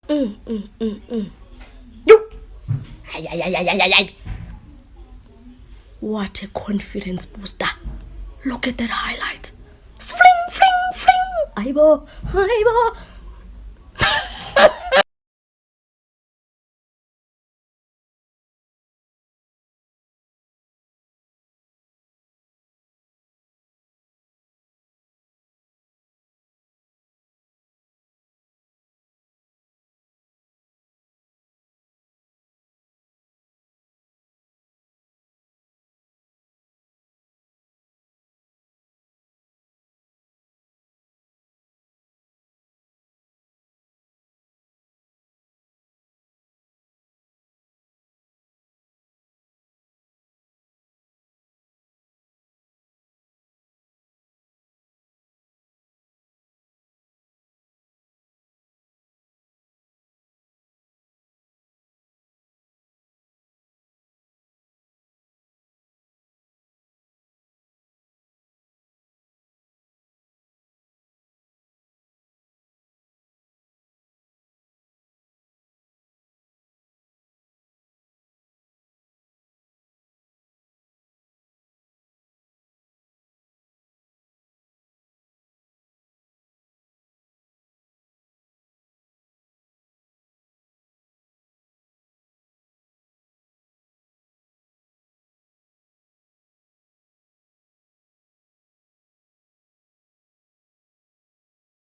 You! Ay, ay, ay, ay, ay, ay, ay. What a confidence booster. Look at that highlight. Fling, fling, fling. Aibo, aibo.